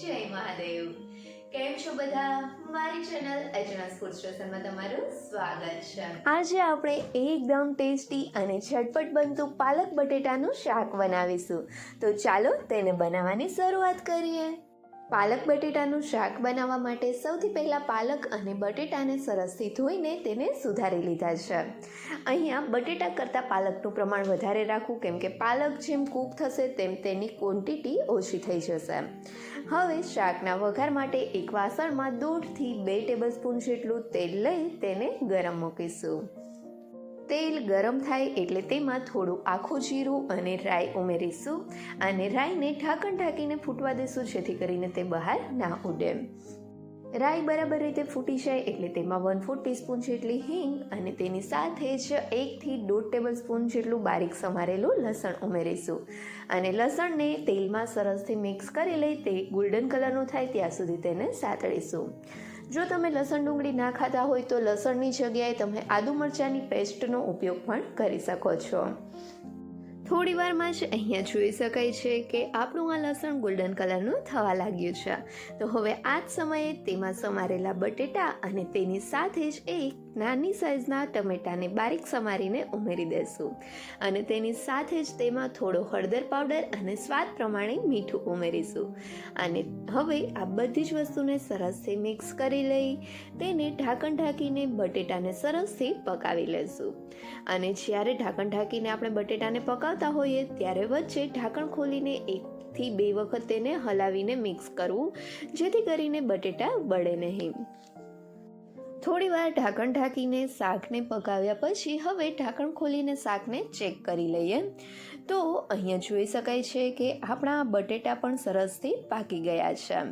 જય મહાદેવ. કેમ છો બધા? મારી ચેનલ અર્ચના's ફૂડ સ્ટેશનમાં તમારું સ્વાગત છે. આજે આપણે એકદમ ટેસ્ટી અને ઝટપટ બનતું પાલક બટેટાનું શાક બનાવીશું. તો ચાલો તેને બનાવવાની શરૂઆત કરીએ. પાલક બટેટાનું શાક બનાવવા માટે સૌથી પહેલાં પાલક અને બટેટાને સરસથી ધોઈને તેને સુધારી લીધા છે. અહીંયા બટેટા કરતાં પાલકનું પ્રમાણ વધારે રાખવું, કેમ કે પાલક જેમ કૂક થશે તેમ તેની ક્વોન્ટિટી ઓછી થઈ જશે. હવે શાકના વઘાર માટે એક વાસણમાં 1.5 થી 2 ટેબલસ્પૂન જેટલું તેલ લઈ તેને ગરમ મૂકીશું. તેલ ગરમ થાય એટલે તેમાં થોડું આખું જીરું અને રાઈ ઉમેરીશું અને રાઈને ઢાંકણ ઢાંકીને ફૂટવા દઈશું, જેથી કરીને તે બહાર ના ઉડે. રાઈ બરાબર રીતે ફૂટી જાય એટલે તેમાં 1/4 ટીસ્પૂન જેટલી હિંગ અને તેની સાથે જ 1 થી 1.5 ટેબલસ્પૂન જેટલું બારીક સમારેલું લસણ ઉમેરીશું અને લસણને તેલમાં સરસથી મિક્સ કરી લઈ તે ગોલ્ડન કલરનું થાય ત્યાં સુધી તેને સાતળીશું. જો તમે લસણ ડુંગળી ના ખાતા હોય તો લસણની જગ્યાએ તમે આદુ મરચાંની પેસ્ટનો ઉપયોગ પણ કરી શકો છો. થોડી વારમાં જ અહીંયા જોઈ શકાય છે કે આપણું આ લસણ ગોલ્ડન કલરનું થવા લાગ્યું છે. તો હવે આ જ સમયે તેમાં સમારેલા બટેટા અને તેની સાથે જ એક નાની સાઇઝના ટમેટાને બારીક સમારીને ઉમેરી દેશું અને તેની સાથે જ તેમાં થોડો હળદર પાવડર અને સ્વાદ પ્રમાણે મીઠું ઉમેરીશું અને હવે આ બધી જ વસ્તુને સરસથી મિક્સ કરી લઈ તેને ઢાંકણ ઢાંકીને બટેટાને સરસથી પકાવી લેશું. અને જ્યારે ઢાંકણ ઢાંકીને આપણે બટેટાને પકાવતા હોઈએ ત્યારે વચ્ચે ઢાંકણ ખોલીને 1 થી 2 વખત તેને હલાવીને મિક્સ કરવું, જેથી કરીને બટેટા બળે નહીં. થોડી વાર ઢાંકણ ઢાંકીને શાકને પકાવ્યા પછી હવે ઢાંકણ ખોલીને શાકને ચેક કરી લઈએ. તો અહીંયા જોઈ શકાય છે કે આપણા બટેટા પણ સરસથી પાકી ગયા છે.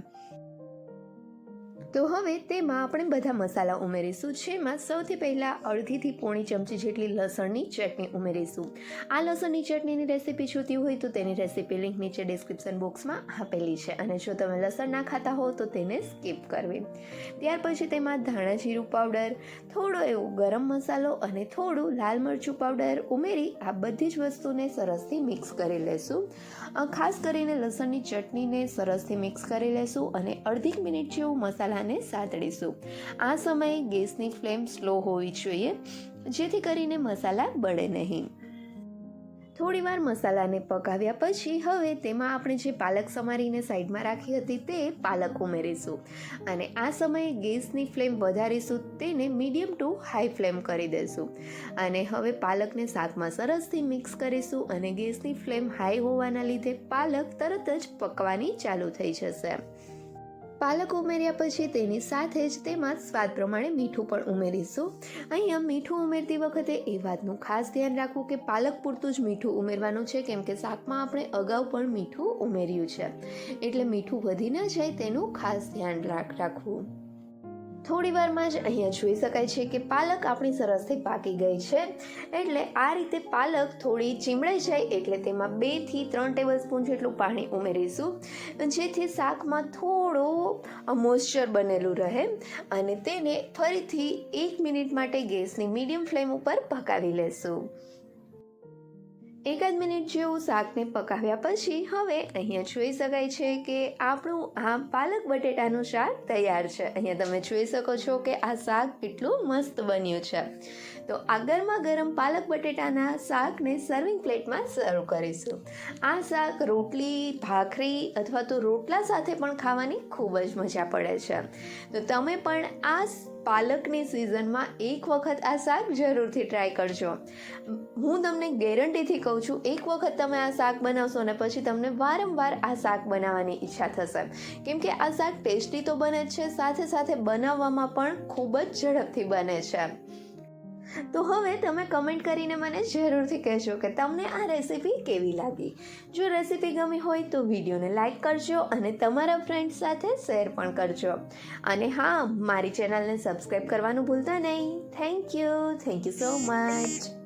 તો હવે તેમાં આપણે બધા મસાલા ઉમેરીશું, જેમાં સૌથી પહેલાં 1/2 થી પોણી ચમચી જેટલી લસણની ચટણી ઉમેરીશું. આ લસણની ચટણીની રેસીપી જોતી હોય તો તેની રેસીપી લિંક નીચે ડિસ્ક્રિપ્શન બોક્સમાં આપેલી છે અને જો તમે લસણ ના ખાતા હો તો તેને સ્કીપ કરવી. ત્યાર પછી તેમાં ધાણા જીરું પાવડર, થોડો એવો ગરમ મસાલો અને થોડું લાલ મરચું પાવડર ઉમેરી આ બધી જ વસ્તુને સરસથી મિક્સ કરી લેશું. ખાસ કરીને લસણની ચટણીને સરસથી મિક્સ કરી લેશું અને અડધી મિનિટ જેવું મસાલા સાતળીશું. આ સમયે ગેસની ફ્લેમ સ્લો હોવી જોઈએ, જેથી કરીને મસાલા બળે નહીં. થોડી વાર મસાલાને પકાવ્યા પછી હવે તેમાં આપણે જે પાલક સમારીને સાઈડમાં રાખી હતી તે પાલક ઉમેરીશું અને આ સમયે ગેસની ફ્લેમ વધારીશું, તેને મીડિયમ ટુ હાઈ ફ્લેમ કરી દઈશું અને હવે પાલકને શાકમાં સરસથી મિક્સ કરીશું અને ગેસની ફ્લેમ હાઈ હોવાના લીધે પાલક તરત જ પકવાની ચાલુ થઈ જશે. પાલક ઉમેર્યા પછી તેની સાથે જ તેમાં સ્વાદ પ્રમાણે મીઠું પણ ઉમેરીશું. અહીંયા મીઠું ઉમેરતી વખતે એ વાતનું ખાસ ધ્યાન રાખવું કે પાલક પૂરતું જ મીઠું ઉમેરવાનું છે, કેમ કે શાકમાં આપણે અગાઉ પણ મીઠું ઉમેર્યું છે, એટલે મીઠું વધી ન જાય તેનું ખાસ ધ્યાન રાખવું. થોડી વારમાં જ અહીંયા જોઈ શકાય છે કે પાલક આપણી સરસથી પાકી ગઈ છે, એટલે આ રીતે પાલક થોડી ચીમડાઈ જાય એટલે તેમાં 2 થી 3 ટેબલસ્પૂન જેટલું પાણી ઉમેરીશું, જેથી શાકમાં થોડું મોઇસ્ચર બનેલું રહે અને તેને ફરીથી 1 મિનિટ માટે ગેસની મીડિયમ ફ્લેમ ઉપર પકાવી લેશું. 1 મિનિટ જેવું શાકને પકાવ્યા પછી હવે અહીંયા જોઈ શકાય છે કે આપણું આ પાલક બટેટાનું શાક તૈયાર છે. અહીંયા તમે જોઈ શકો છો કે આ શાક કેટલું મસ્ત બન્યું છે. તો આ ગરમા ગરમ પાલક બટેટાના શાકને સર્વિંગ પ્લેટમાં સર્વ કરીશું. આ શાક રોટલી, ભાખરી અથવા તો રોટલા સાથે પણ ખાવાની ખૂબ જ મજા પડે છે. તો તમે પણ આ પાલકની સિઝનમાં એક વખત આ શાક જરૂરથી ટ્રાય કરજો. હું તમને ગેરંટીથી કહું છું, એક વખત તમે આ શાક બનાવશો ને પછી તમને વારંવાર આ શાક બનાવવાની ઈચ્છા થશે, કેમ કે આ શાક ટેસ્ટી તો બને જ છે, સાથે સાથે બનાવવામાં પણ ખૂબ જ ઝડપથી બને છે. તો હવે તમે કમેન્ટ કરીને મને જરૂરથી કહેજો કે તમને આ રેસીપી કેવી લાગી. જો રેસીપી ગમી હોય તો વિડીયોને લાઈક કરજો અને તમારા ફ્રેન્ડ્સ સાથે શેર પણ કરજો. અને હા, મારી ચેનલને સબસ્ક્રાઈબ કરવાનું ભૂલતા નહીં. Thank you so much.